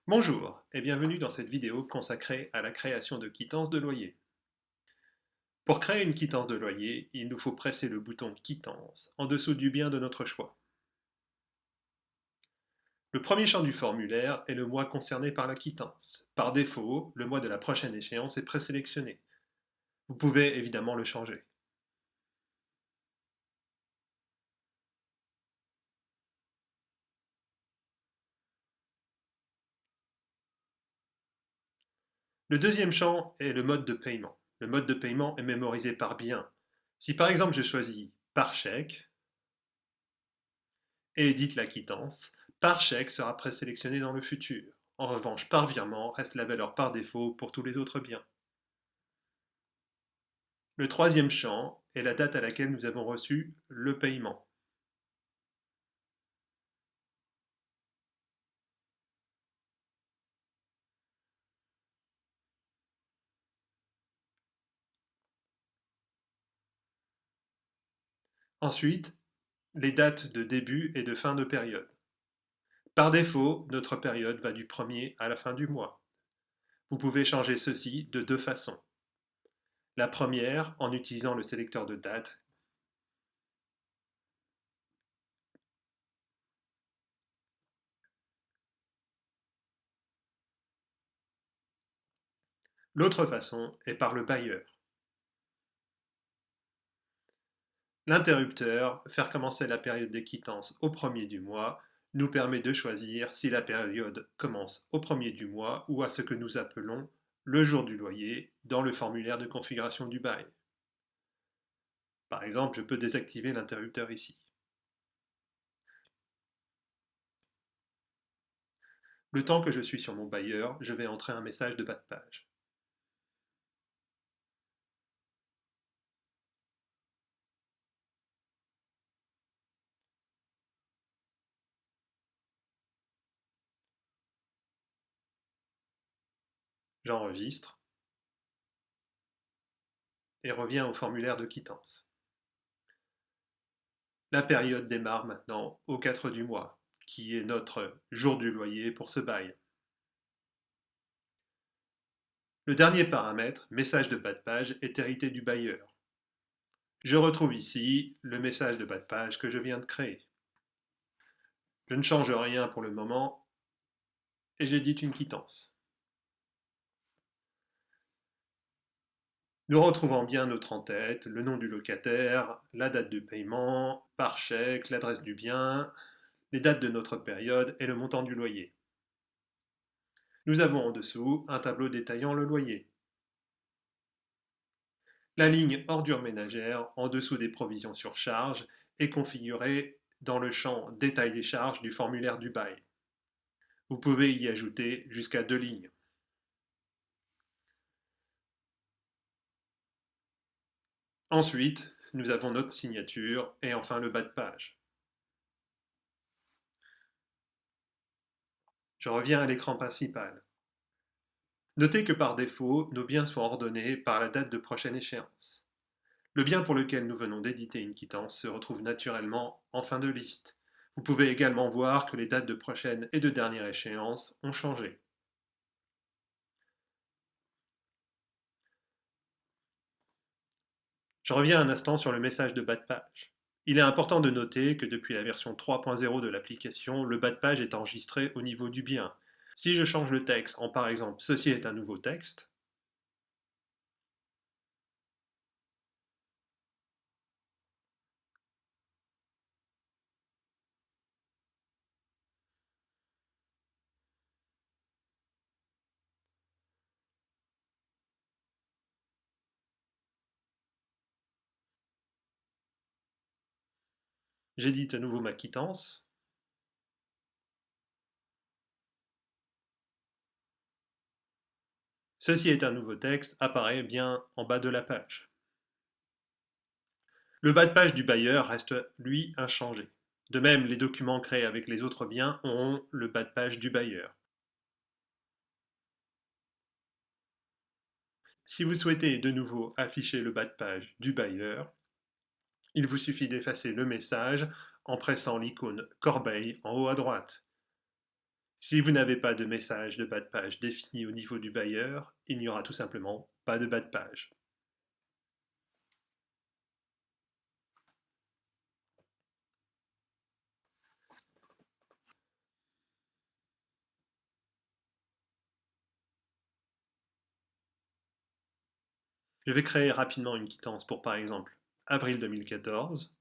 Bonjour et bienvenue dans cette vidéo consacrée à la création de quittances de loyer. Pour créer une quittance de loyer, il nous faut presser le bouton Quittance en dessous du bien de notre choix. Le premier champ du formulaire est le mois concerné par la quittance. Par défaut, le mois de la prochaine échéance est présélectionné. Vous pouvez évidemment le changer. Le deuxième champ est le mode de paiement. Le mode de paiement est mémorisé par bien. Si par exemple je choisis par chèque et édite la quittance, par chèque sera présélectionné dans le futur. En revanche, par virement reste la valeur par défaut pour tous les autres biens. Le troisième champ est la date à laquelle nous avons reçu le paiement. Ensuite, les dates de début et de fin de période. Par défaut, notre période va du 1er à la fin du mois. Vous pouvez changer ceci de deux façons. La première, en utilisant le sélecteur de date. L'autre façon est par le bailleur. L'interrupteur, faire commencer la période des quittances au 1er du mois, nous permet de choisir si la période commence au 1er du mois ou à ce que nous appelons le jour du loyer dans le formulaire de configuration du bail. Par exemple, je peux désactiver l'interrupteur ici. Le temps que je suis sur mon bailleur, je vais entrer un message de bas de page. J'enregistre et reviens au formulaire de quittance. La période démarre maintenant au 4 du mois, qui est notre jour du loyer pour ce bail. Le dernier paramètre, message de bas de page, est hérité du bailleur. Je retrouve ici le message de bas de page que je viens de créer. Je ne change rien pour le moment et j'édite une quittance. Nous retrouvons bien notre en-tête, le nom du locataire, la date de paiement, par chèque, l'adresse du bien, les dates de notre période et le montant du loyer. Nous avons en dessous un tableau détaillant le loyer. La ligne ordures ménagères en dessous des provisions sur charge est configurée dans le champ détail des charges du formulaire du bail. Vous pouvez y ajouter jusqu'à 2 lignes. Ensuite, nous avons notre signature et enfin le bas de page. Je reviens à l'écran principal. Notez que par défaut, nos biens sont ordonnés par la date de prochaine échéance. Le bien pour lequel nous venons d'éditer une quittance se retrouve naturellement en fin de liste. Vous pouvez également voir que les dates de prochaine et de dernière échéance ont changé. Je reviens un instant sur le message de bas de page. Il est important de noter que depuis la version 3.0 de l'application, le bas de page est enregistré au niveau du bien. Si je change le texte en par exemple «Ceci est un nouveau texte», j'édite à nouveau ma quittance, «Ceci est un nouveau texte» apparaît bien en bas de la page. Le bas de page du bailleur reste, lui, inchangé. De même, les documents créés avec les autres biens auront le bas de page du bailleur. Si vous souhaitez de nouveau afficher le bas de page du bailleur, il vous suffit d'effacer le message en pressant l'icône corbeille en haut à droite. Si vous n'avez pas de message de bas de page défini au niveau du bailleur, il n'y aura tout simplement pas de bas de page. Je vais créer rapidement une quittance pour par exemple avril 2014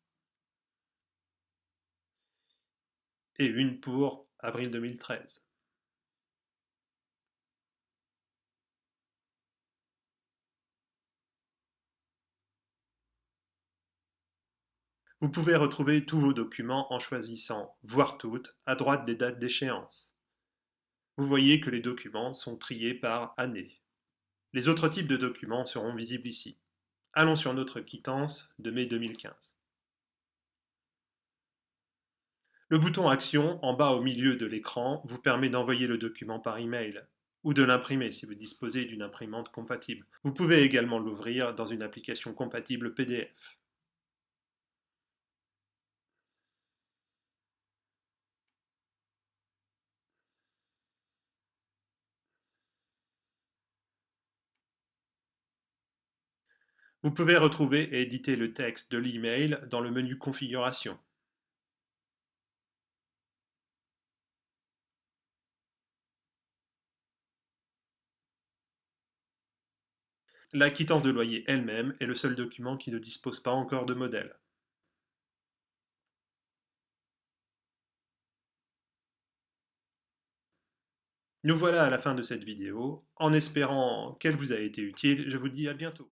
et une pour avril 2013. Vous pouvez retrouver tous vos documents en choisissant Voir toutes à droite des dates d'échéance. Vous voyez que les documents sont triés par année. Les autres types de documents seront visibles ici. Allons sur notre quittance de mai 2015. Le bouton Action en bas au milieu de l'écran vous permet d'envoyer le document par email ou de l'imprimer si vous disposez d'une imprimante compatible. Vous pouvez également l'ouvrir dans une application compatible PDF. Vous pouvez retrouver et éditer le texte de l'email dans le menu Configuration. La quittance de loyer elle-même est le seul document qui ne dispose pas encore de modèle. Nous voilà à la fin de cette vidéo. En espérant qu'elle vous a été utile, je vous dis à bientôt.